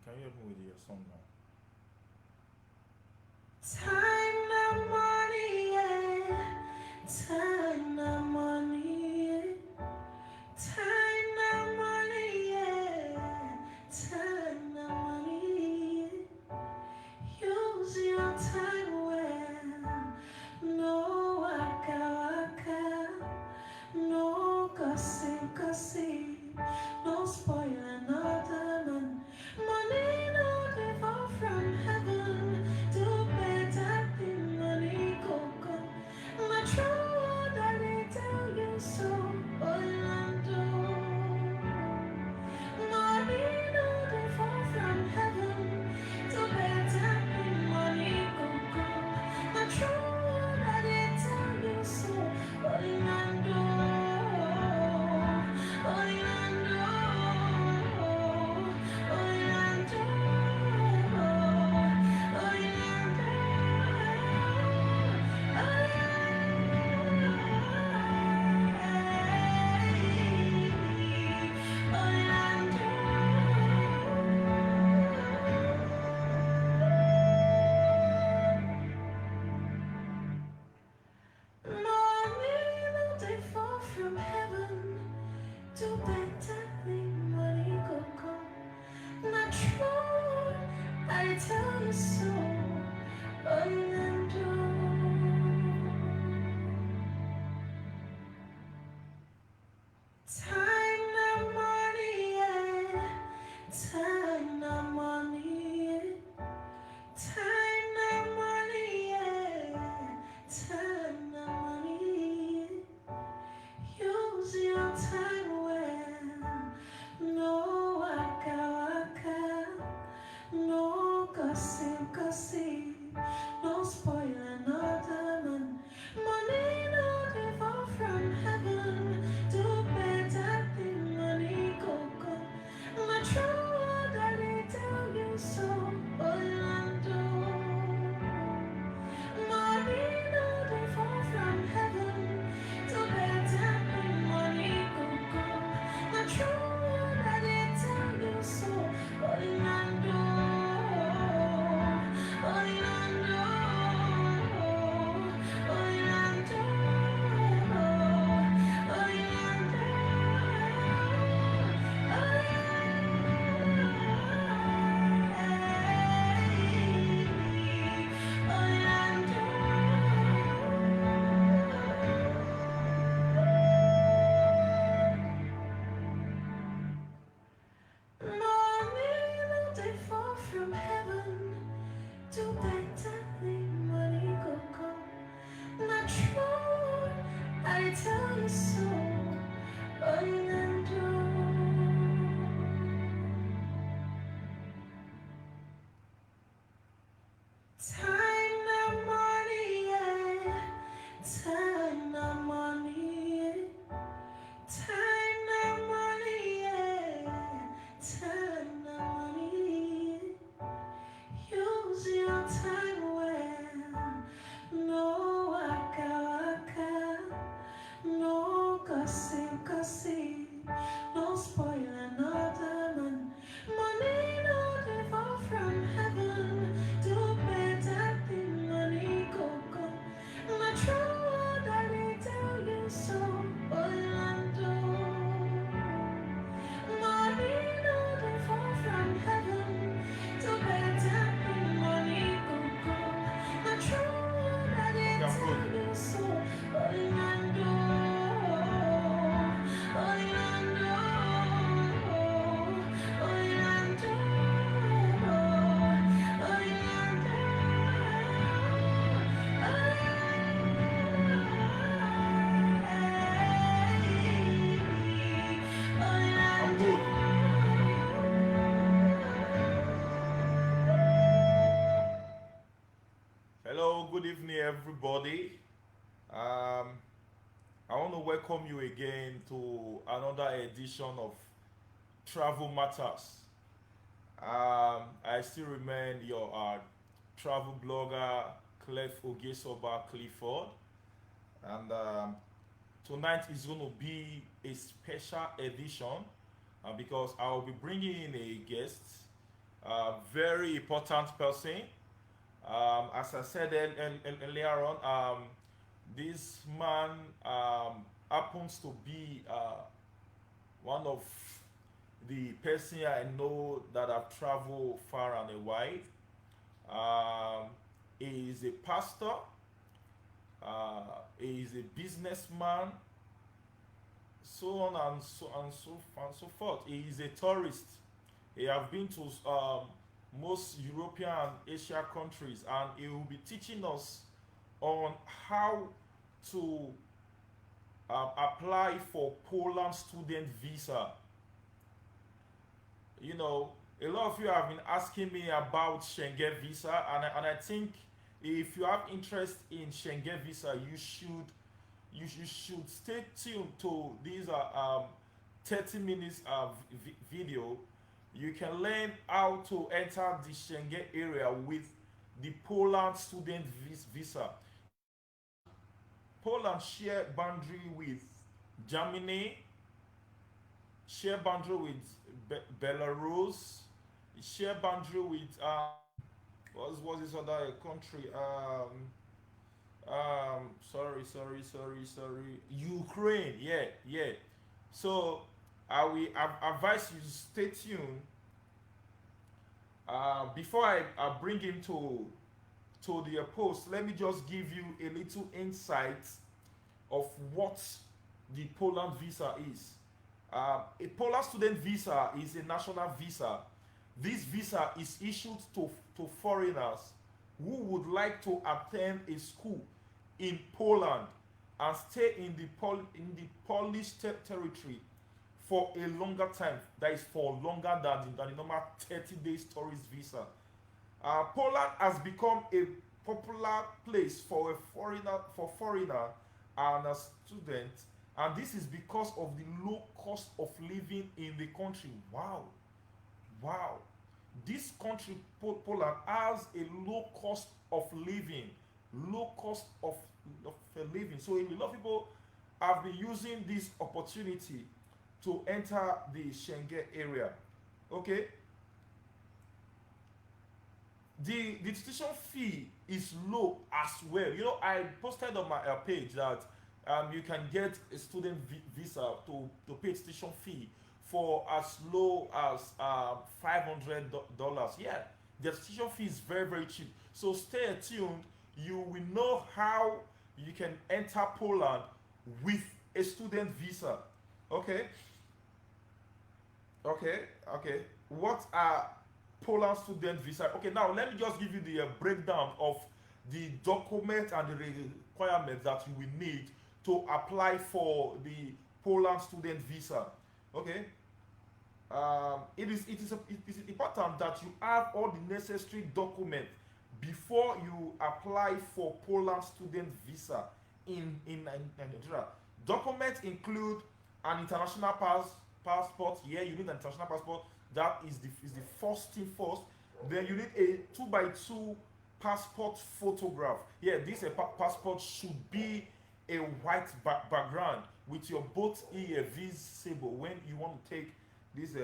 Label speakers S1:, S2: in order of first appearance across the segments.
S1: Can you help me with your song now?
S2: Time no money, yeah. Time no money, yeah. Time no money, yeah. Time no money, yeah. Use your time well. No waka waka. No gossip, gossip. No spoil another man. Money no dey fall from heaven. Do better thing, money go come. Na true that they tell you so. Orlando, money no dey fall from heaven. Do better thing, money go come. Na true that they tell you so. Orlando, Orlando, Orlando, money no dey fall from heaven. Do better thing, money go come. Not true, I tell you so. Orlando. Time no money, yeah. Time no money, yeah. Time no money, yeah. Time no money, yeah. Use your time well. No waka waka. No gossip, gossip. No spoil another man. Money no dey fall from heaven. Do better thing, money go come. Na true that they tell you so. Orlando, money no dey fall from heaven. Do better thing, money go come. Na true that they tell you so. Orlando, Orlando, Orlando, money no dey fall from heaven. Do better thing, money go come. Not true, I tell you so. Orlando. Time no money, yeah. Time no money, yeah. Time no money, yeah. Time no money, yeah. Use your time well. No waka waka. No gossip, gossip. No spoil another man. Money no dey fall from heaven. Do better thing, money go come. Na true that they tell you so. Orlando, money no dey fall from heaven. Do better thing, money go come. Na true that they
S1: Okay, I'm
S2: tell
S1: good.
S2: you so. Orlando, Orlando, Orlando,
S1: I'm good. Hello, good evening, everybody. Um, I want to welcome you again to another edition of Travel Matters. I still remain your travel blogger, Clef Ogesoba Clifford, and tonight is going to be a special edition because I will be bringing in a guest very important person. As I said earlier on, this man happens to be one of the person I know that have traveled far and wide. He is a pastor. He is a businessman, so on and so forth. He is a tourist. He have been to most European and Asia countries, and he will be teaching us on how to apply for Poland student visa. You know, a lot of you have been asking me about Schengen visa, and I think if you have interest in Schengen visa, you should stay tuned to this 30 minutes video. You can learn how to enter the Schengen area with the Poland student visa. Poland share boundary with Germany, share boundary with Belarus, share boundary with what's this other country? Sorry, Ukraine. Yeah, yeah. So I will advise you to stay tuned. Before I bring him to the post, let me just give you a little insight of what the Poland visa is. A Poland student visa is a national visa. This visa is issued to foreigners who would like to attend a school in Poland and stay in the Polish territory for a longer time. That is for longer than the normal 30 days tourist visa. Poland has become a popular place for a foreigner and a student, and this is because of the low cost of living in the country. Wow, wow! This country, Poland, has a low cost of living, low cost of living. So a lot of people have been using this opportunity to enter the Schengen area. Okay, the tuition fee is low as well. You know, I posted on my page that you can get a student visa to pay tuition fee for as low as $500. Yeah, the tuition fee is very cheap. So stay tuned. You will know how you can enter Poland with a student visa. Okay, okay. What are Poland student visa? Okay, now let me just give you the breakdown of the document and the requirements that you will need to apply for the Poland student visa. Okay, it is important that you have all the necessary documents before you apply for Poland student visa in Nigeria. Documents include an international passport. Yeah, you need an international passport. That is the first thing first. Then you need a 2x2 passport photograph. Yeah, this passport should be a white background with your both ear visible when you want to take this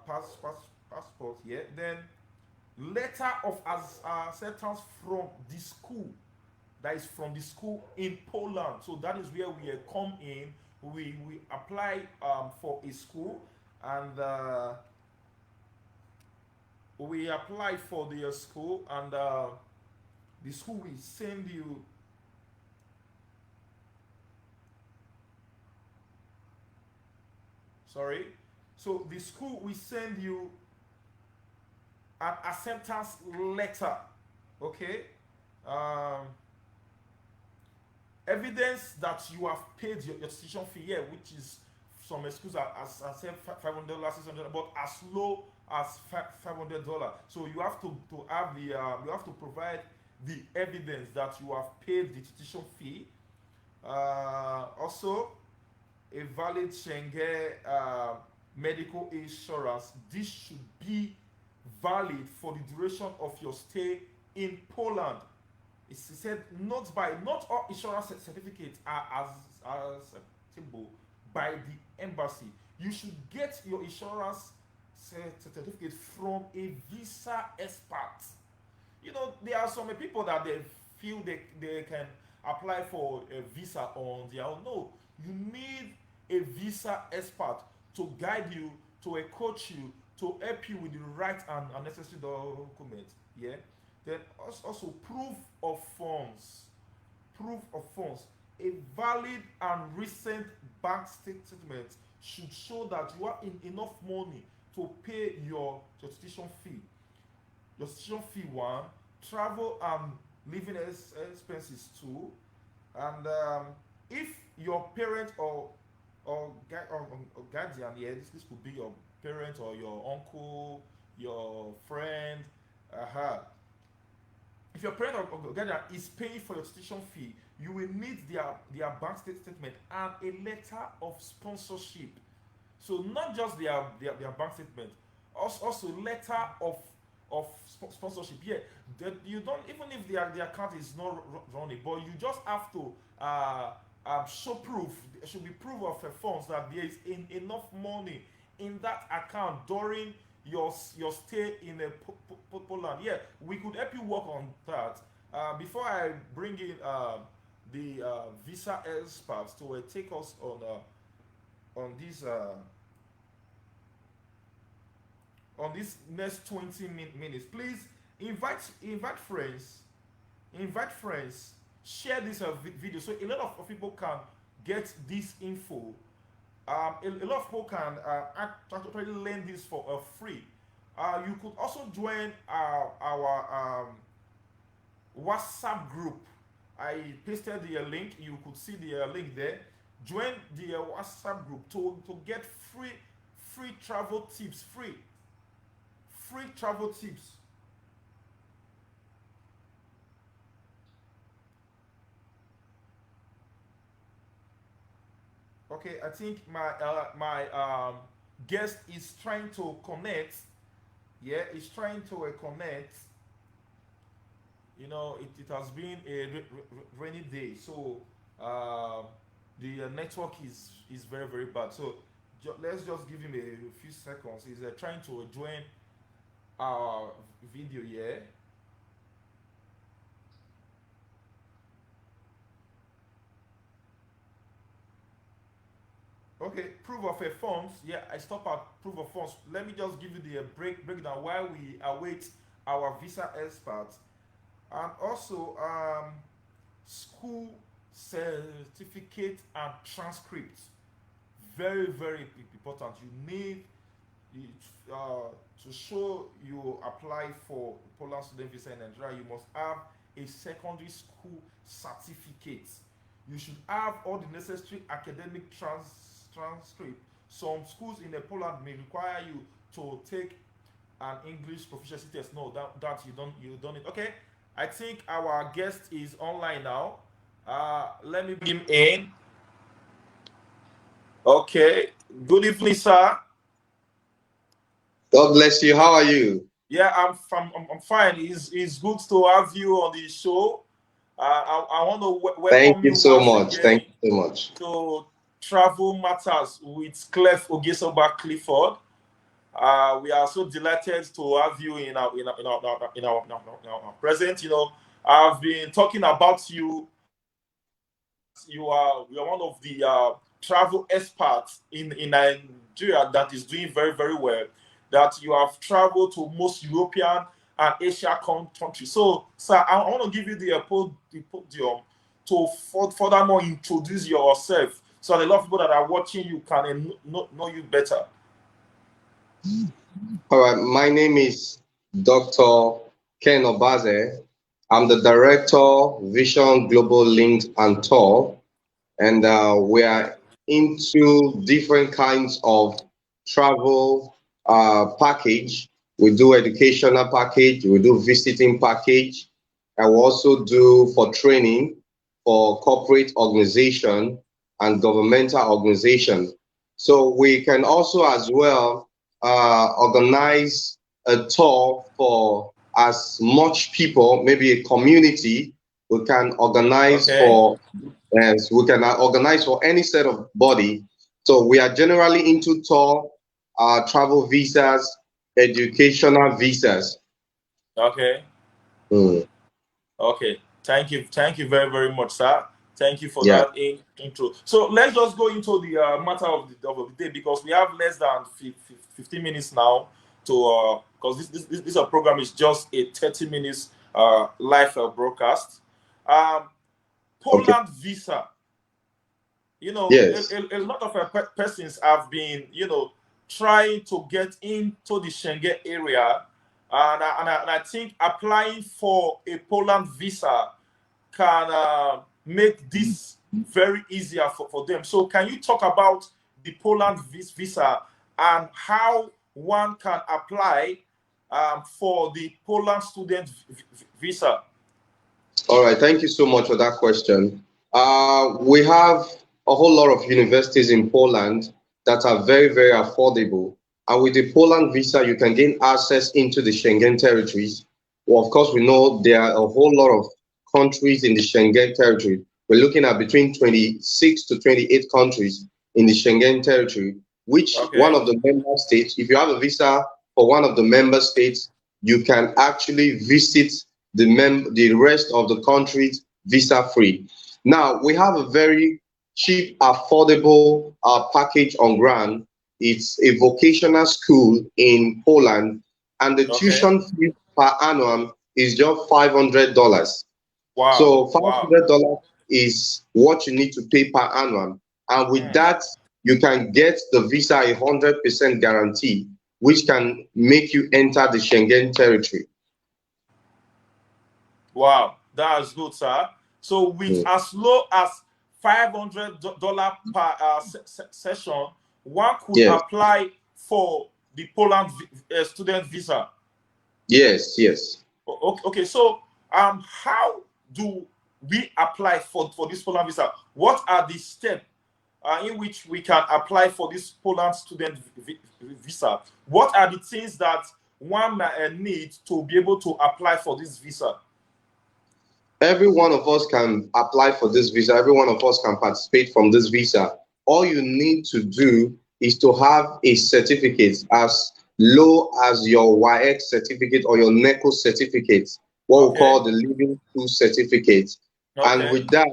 S1: passport. Yeah, then letter of acceptance from the school, that is from the school in Poland. So that is where we come in. We apply for a school, and we apply for the school, and the school will send you. Sorry. So the school will send you an acceptance letter. Okay. Um, Evidence that you have paid your tuition fee here, which is some schools are as I said $500, $600, but as low as $500. So you have to have the you have to provide the evidence that you have paid the tuition fee. Also, a valid Schengen medical insurance. This should be valid for the duration of your stay in Poland. It said not all insurance certificates are as acceptable by the embassy. You should get your insurance certificate from a visa expert. You know, there are some people that they feel they can apply for a visa on their own. No, you need a visa expert to guide you, to coach you, to help you with the right and necessary documents. Yeah. Then also proof of funds. Proof of funds. A valid and recent bank statement should show that you are in enough money to pay your tuition fee. Your tuition fee one, travel and living expenses two, and if your parent or guardian, yeah, this could be your parent or your uncle, your friend, uh-huh. If your parent or guardian is paying for your tuition fee, you will need their bank statement and a letter of sponsorship. So not just their bank statement, also letter of sponsorship. Yeah, that you don't, even if their account is not running, but you just have to show proof. There should be proof of funds that there is enough money in that account during your stay in Poland. Yeah, we could help you work on that. Before I bring in the visa experts to take us on this on this next 20 minutes, please invite friends, share this video so a lot of people can get this info. A lot of people can actually learn this for free. You could also join our WhatsApp group. I pasted the link. You could see the link there. Join the WhatsApp group to get free travel tips. Free travel tips. Okay, I think my guest is trying to connect. Yeah, he's trying to connect. You know, it has been a rainy day, so the network is very bad. So let's just give him a few seconds. He's trying to join our video here. Okay, proof of a funds. Yeah, I stop at proof of funds. Let me just give you the breakdown while we await our visa experts. And also school certificate and transcript. Very important. You need to show you apply for Poland student visa in Nigeria. You must have a secondary school certificate. You should have all the necessary academic transcript. Some schools in Poland may require you to take an English proficiency test. No, that you don't need. Okay, I think our guest is online now. Let me bring him in. Okay. Good evening, sir.
S3: God bless you. How are you?
S1: Yeah, I'm fine. It's good to have you on the show. I want to
S3: Thank
S1: welcome
S3: you
S1: you
S3: so
S1: once
S3: much. Thank
S1: again
S3: you so much.
S1: to Travel Matters with Clef Ogesoba Clifford. We are so delighted to have you in our present. You know, I've been talking about you. You are one of the travel experts in Nigeria that is doing very well. That you have traveled to most European and Asia countries. So, sir, I want to give you the podium to furthermore introduce yourself so that a lot of people that are watching you can know you better.
S3: All right. My name is Dr. Ken Obaze. I'm the Director, Vision Global Links and Tour. And we are into different kinds of travel package. We do educational package, we do visiting package, and we also do for training for corporate organization and governmental organization. So we can also as well organize a tour for as much people, maybe a community. We can organize
S1: Okay.
S3: for Yes, we can organize for any set of body. So we are generally into tour travel visas, educational visas.
S1: Okay.
S3: Mm,
S1: Okay. Thank you very, very much, sir. Thank you for
S3: yeah.
S1: that intro. So let's just go into the matter of the day because we have less than 15 minutes now to because this program is just a 30 minutes live broadcast. Um,
S3: Okay.
S1: Poland visa. You know,
S3: Yes.
S1: a lot of persons have been, trying to get into the Schengen area, and I think applying for a Poland visa can make this very easier for them. So, can you talk about the Poland visa and how one can apply for the Poland student visa?
S3: All right. Thank you so much for that question. We have a whole lot of universities in Poland that are very, very affordable. And with the Poland visa, you can gain access into the Schengen territories. Well, of course, we know there are a whole lot of countries in the Schengen territory. We're looking at between 26 to 28 countries in the Schengen territory, which one
S1: Okay.
S3: of the member states, if you have a visa for one of the member states, you can actually visit the rest of the countries visa free. Now we have a very cheap, affordable package on ground. It's a vocational school in Poland, and the
S1: Okay.
S3: tuition fee per annum is just $500.
S1: Wow.
S3: So five
S1: Wow.
S3: hundred dollars is what you need to pay per annum, and with
S1: Hmm.
S3: that, you can get the visa 100% guarantee, which can make you enter the Schengen territory.
S1: Wow, that's good, sir. So with
S3: Mm.
S1: as low as $500 per session, one could
S3: Yes,
S1: apply for the Poland student visa.
S3: yes, yes.
S1: Okay, so how do we apply for this Poland visa? What are the steps in which we can apply for this Poland student visa? What are the things that one needs to be able to apply for this visa?
S3: Every one of us can apply for this visa. Every one of us can participate from this visa. All you need to do is to have a certificate as low as your YX certificate or your NECO certificate, what we call
S1: Okay,
S3: the Living School certificate. And
S1: okay.
S3: with that,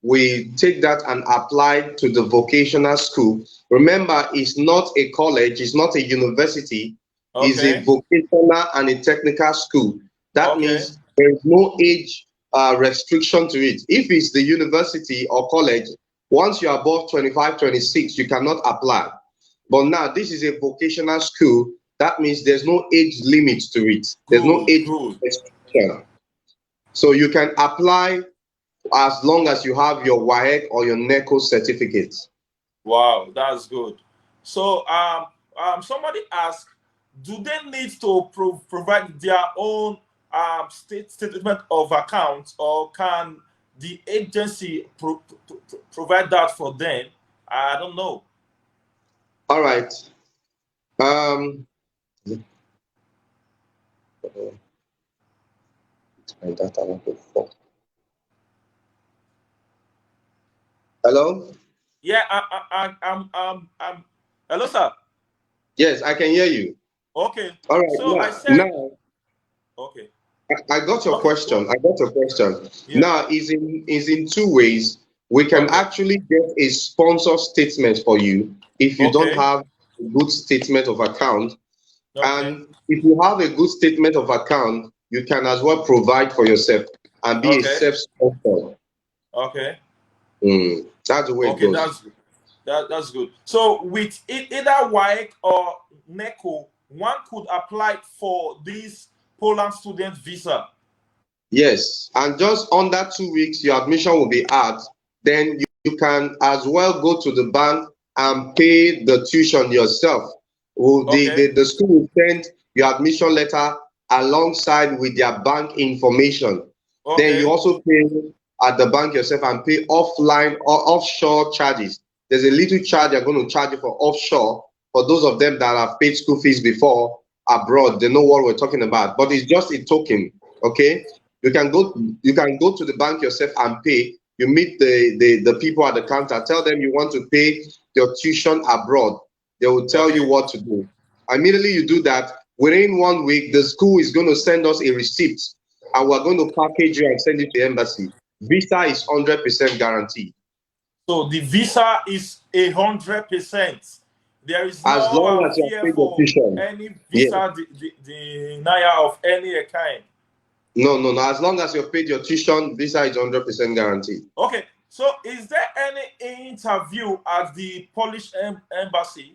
S3: we take that and apply to the vocational school. Remember, it's not a college, it's not a university, it's a
S1: Okay.
S3: vocational and a technical school. That
S1: Okay.
S3: means there is no age restriction to it. If it's the university or college, once you're above 25, 26, you cannot apply. But now this is a vocational school. That means there's no age limit to it. There's no
S1: Good.
S3: age
S1: Good.
S3: restriction. So you can apply as long as you have your WAEC or your NECO certificate.
S1: Wow, that's good. So, somebody asked, do they need to provide their own statement of account, or can the agency provide that for them? I don't know.
S3: All right. Um, my data won't go full. Hello?
S1: Yeah, hello, sir.
S3: Yes, I can hear you.
S1: Okay.
S3: All right.
S1: So I
S3: Now,
S1: said, okay,
S3: I got your
S1: okay,
S3: question. I got your question.
S1: yeah,
S3: Now, is in two ways. We can
S1: okay,
S3: actually get a sponsor statement for you if you don't
S1: okay,
S3: have a good statement of account.
S1: okay,
S3: And if you have a good statement of account, you can as well provide for yourself and be a
S1: okay,
S3: self-sponsor.
S1: okay.
S3: That's the way it
S1: Okay,
S3: goes.
S1: that's good. So with either WAEC or NECO, one could apply for this Poland student visa.
S3: Yes, and just under 2 weeks, your admission will be out. Then you can as well go to the bank and pay the tuition yourself.
S1: Okay,
S3: The school will send your admission letter alongside with their bank information. Then you
S1: okay,
S3: also pay at the bank yourself and pay offline or offshore charges. There's a little charge they're going to charge you for offshore. For those of them that have paid school fees before abroad, they know what we're talking about. But it's just a token, okay? You can go to the bank yourself and pay. You meet the people at the counter, tell them you want to pay your tuition abroad. They will tell you
S1: Okay.
S3: what to do. Immediately you do that, within 1 week, the school is going to send us a receipt and we're going to package you and send it to the embassy. Visa is 100% guaranteed.
S1: So the visa is 100%. There is
S3: As
S1: no
S3: long as you have
S1: fear
S3: paid your
S1: for
S3: tuition.
S1: any
S3: Yeah.
S1: visa denial of any kind.
S3: No, no, no. As long as you have paid your tuition, visa is 100% guaranteed.
S1: Okay. So is there any interview at the Polish embassy?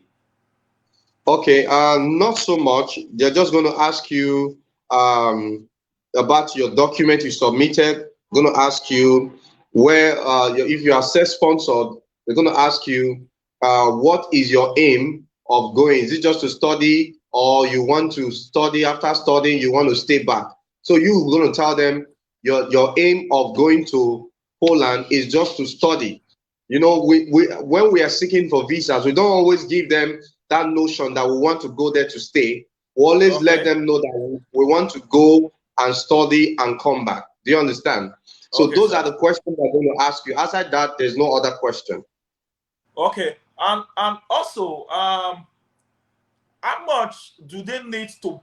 S3: Okay, not so much. They're just going to ask you about your document you submitted. Going to ask you where, if you are self-sponsored, they're going to ask you what is your aim of going? Is it just to study, or you want to study after studying, you want to stay back? So you're going to tell them your aim of going to Poland is just to study. You know, we when we are seeking for visas, we don't always give them that notion that we want to go there to stay. We always let
S1: Okay.
S3: them know that we want to go and study and come back. Do you understand? So
S1: Okay,
S3: those are
S1: sir.
S3: the questions I'm going to ask you. Outside that, there's no other question.
S1: Okay. And also, how much do they need to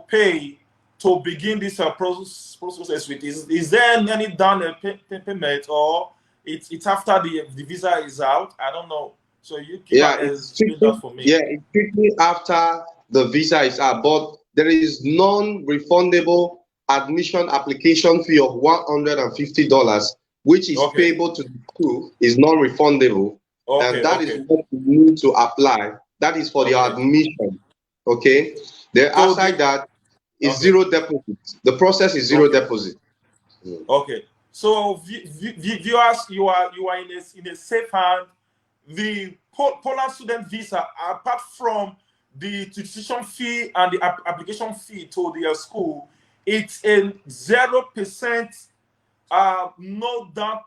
S1: pay to begin this process with? Is there any down payment, or it's after the visa is out? I don't know. So you
S3: Yeah,
S1: can
S3: it's
S1: explain that
S3: strictly
S1: for me.
S3: yeah, it's strictly after the visa is out, but there is non-refundable admission application fee of $150, which is
S1: Okay.
S3: payable to the school, is non-refundable, and
S1: Okay.
S3: that is
S1: Okay.
S3: what you need to apply. That is for the
S1: Okay.
S3: admission. Okay. Then
S1: So the
S3: outside that is
S1: okay.
S3: zero deposit. The process is zero
S1: Okay.
S3: deposit.
S1: Okay. So viewers, you are in a safe hand. The Poland student visa, apart from the tuition fee and the application fee to their school, it's a 0% no down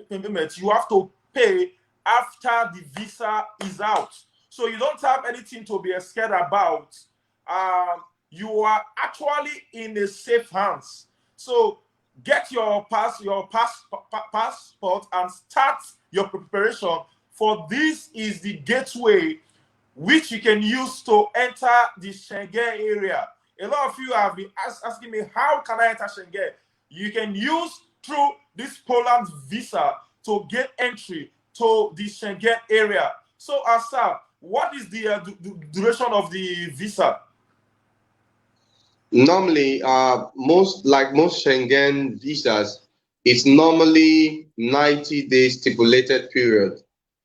S1: payment. You have to pay after the visa is out. So you don't have anything to be scared about. You are actually in a safe hands. So get your passport and start your preparation, for this is the gateway which you can use to enter the Schengen area. A lot of you have been asking me, how can I enter Schengen? You can use through this Poland visa to get entry to the Schengen area. So, sir, what is the duration of the visa?
S3: Normally, most Schengen visas, it's normally 90 days stipulated period.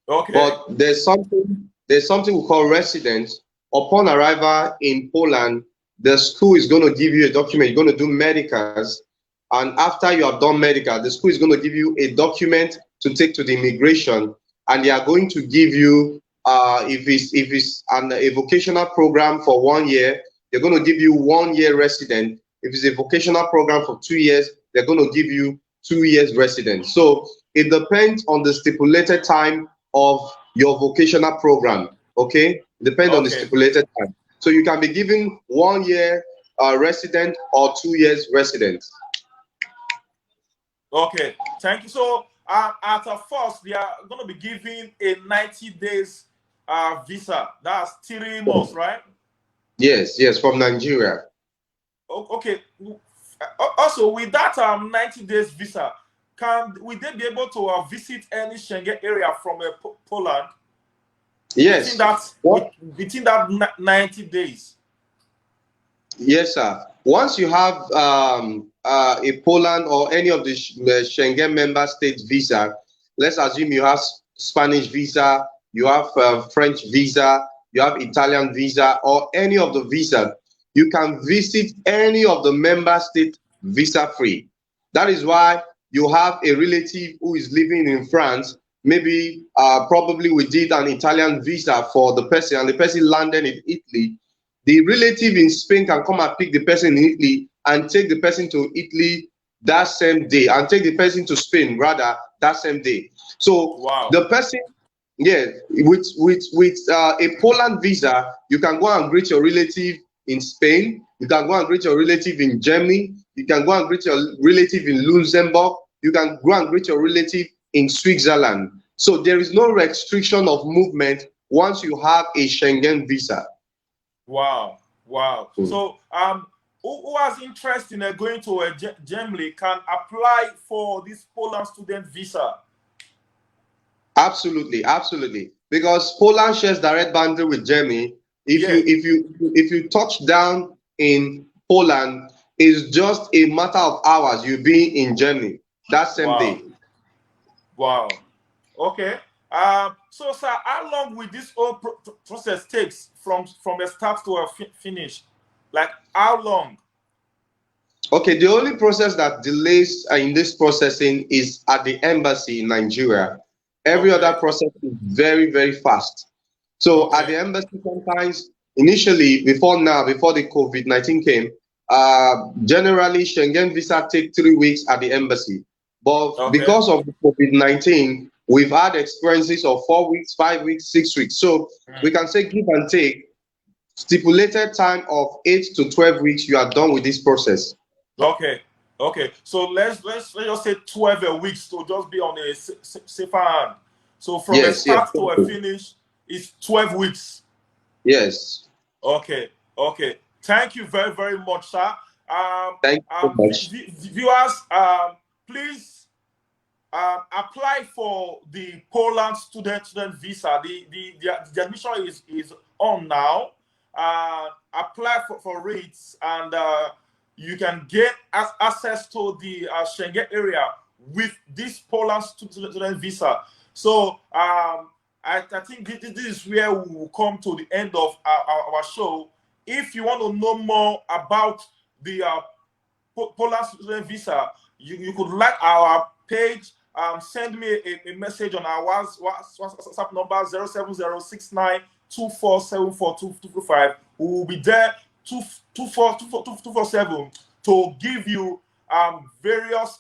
S1: Okay,
S3: But there's something we call residence. Upon arrival in Poland, the school is going to give you a document. You're going to do medicals, and after you have done medical, the school is going to give you a document to take to the immigration, and they are going to give you if it's a vocational program for 1 year, they're going to give you 1 year resident. If it's a vocational program for 2 years, they're going to give you 2 years resident. So it depends on the stipulated time of your vocational program. Okay, depend on the
S1: okay,
S3: stipulated time. So you can be given 1 year resident or 2 years resident.
S1: okay. Thank you. So, at a first, they are going to be giving a 90 days visa. That's 3 months, right?
S3: Yes, yes, from Nigeria.
S1: Okay. Also, with that 90 days visa, can will they be able to visit any Schengen area from Poland within
S3: Yes.
S1: that
S3: What?
S1: within that 90 days?
S3: Yes, sir. Once you have a Poland or any of the Schengen member states visa, let's assume you have Spanish visa, you have French visa, you have Italian visa, or any of the visa, you can visit any of the member state visa free. That is why you have a relative who is living in France. Maybe probably we did an Italian visa for the person, and the person landed in Italy. The relative in Spain can come and pick the person in Italy and take the person to Italy that same day, and take the person to Spain rather that same day. So
S1: Wow.
S3: the person, yeah, with a Poland visa, you can go and greet your relative in Spain. You can go and greet your relative in Germany. You can go and greet your relative in Luxembourg. You can go and greet your relative in Switzerland. So there is no restriction of movement once you have a Schengen visa.
S1: Wow, wow.
S3: Mm.
S1: So, who has interest in going to Germany can apply for this Poland student visa.
S3: Absolutely, absolutely. Because Poland shares direct boundary with Germany. If
S1: Yeah.
S3: you touch down in Poland, it's just a matter of hours you'll be in Germany that same
S1: Wow,
S3: day.
S1: wow. Okay. So, sir, how long will this whole process takes from the start to a finish? Like, how long?
S3: Okay, the only process that delays in this processing is at the embassy in Nigeria. Every other
S1: Okay.
S3: process is very, very fast. So at
S1: Okay.
S3: the embassy, sometimes initially, before now, before the COVID-19 came, generally Schengen visa take 3 weeks at the embassy. But
S1: Okay.
S3: because of the COVID-19, we've had experiences of 4 weeks, 5 weeks, 6 weeks. So we
S1: Mm.
S3: can say give and take stipulated time of 8 to 12 weeks, you are done with this process.
S1: Okay. Okay. So let's just say 12 weeks to just be on a safer hand. So from a
S3: Yes, yes,
S1: start to a finish is 12 weeks.
S3: yes.
S1: Okay. Okay. Thank you very, very much, sir.
S3: Thank you so much.
S1: Viewers, please apply for the Poland student visa. The admission is on now. Apply for it, and you can get access to the Schengen area with this Poland student visa. So I think this is where we will come to the end of our show. If you want to know more about the Poland student visa, you could like our page. Send me a message on our WhatsApp number 0706924742225. We will be there 247 to give you various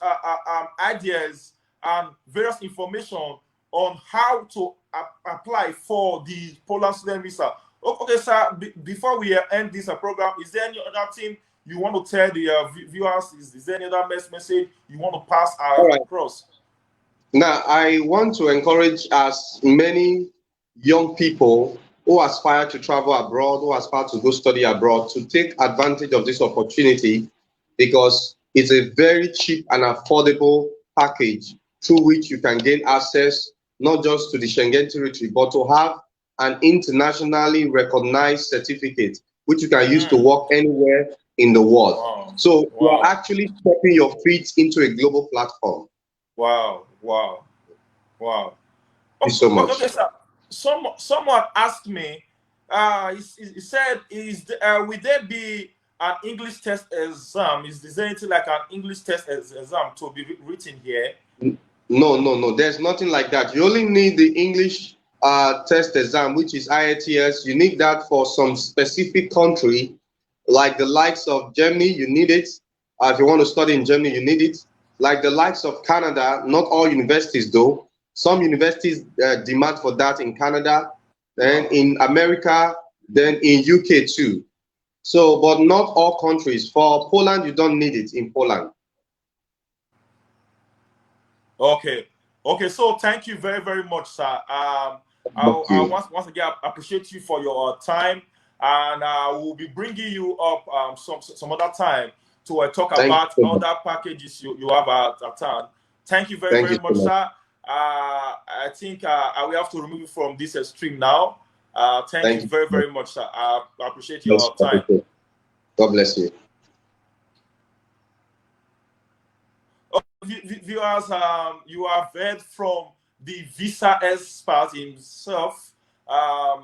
S1: ideas and various information on how to apply for the Poland student visa. Okay, sir. Before we end this program, is there any other thing you want to tell the viewers? Is there any other message you want to pass
S3: All right.
S1: across?
S3: Now, I want to encourage as many young people who aspire to travel abroad, who aspire to go study abroad, to take advantage of this opportunity because it's a very cheap and affordable package through which you can gain access not just to the Schengen territory, but to have an internationally recognized certificate which you can use to
S1: Mm.
S3: work anywhere in the world.
S1: Wow.
S3: So you are
S1: Wow.
S3: actually stepping your feet into a global platform.
S1: Wow. Wow. Wow.
S3: Thank you so
S1: Okay,
S3: much.
S1: sir. Someone asked me. He said, will there be an English test exam? Is there anything like an English test exam to be written here?
S3: No, no, no. There's nothing like that. You only need the English test exam, which is IELTS. You need that for some specific country, like the likes of Germany. You need it. If you want to study in Germany, you need it. Like the likes of Canada. Not all universities, though. Some universities demand for that in Canada, then
S1: Wow.
S3: in America, then in UK too. So, but not all countries. For Poland, you don't need it in Poland.
S1: Okay. Okay. So thank you very, very much, sir.
S3: Thank
S1: I
S3: you.
S1: once again appreciate you for your time, and we'll be bringing you up some other time to talk
S3: Thank
S1: about
S3: you so much.
S1: other packages you have at hand. Thank you very,
S3: Thank you
S1: very
S3: so
S1: much,
S3: much.
S1: sir. I think I will have to remove you from this stream now. Thank
S3: Thank
S1: you
S3: you
S1: very,
S3: so much.
S1: very much, sir. I appreciate
S3: Bless
S1: your time.
S3: you. God bless you.
S1: Viewers, you have heard from the visa expert himself. I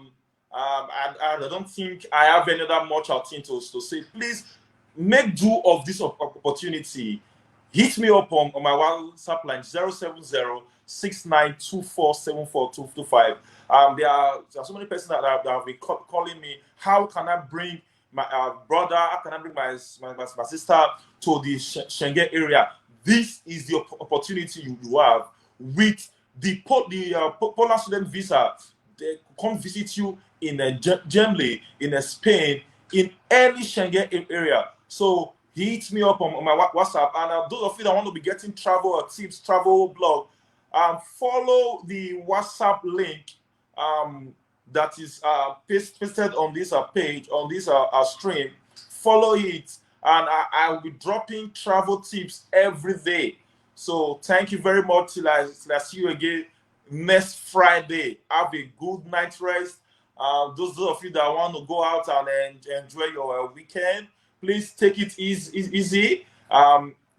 S1: don't think I have any other much thing to say. Please make do of this opportunity. Hit me up on my WhatsApp line 0706924742225. There are so many persons that have been calling me. How can I bring my brother? How can I bring my sister to the Schengen area? This is the opportunity you have with the Poland student visa. They come visit you in Germany, in Spain, in any Schengen area. So hit me up on my WhatsApp. And those of you that want to be getting travel tips, travel blog, follow the WhatsApp link that is pasted on this page, on this stream. Follow it, and I will be dropping travel tips every day. So thank you very much. Till I see you again next Friday. Have a good night rest. Those of you that want to go out and enjoy your weekend, please take it easy.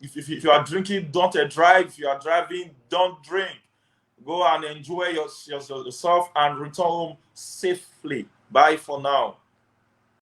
S1: If you are drinking, don't drive. If you are driving, don't drink. Go and enjoy yourself and return home safely. Bye for now.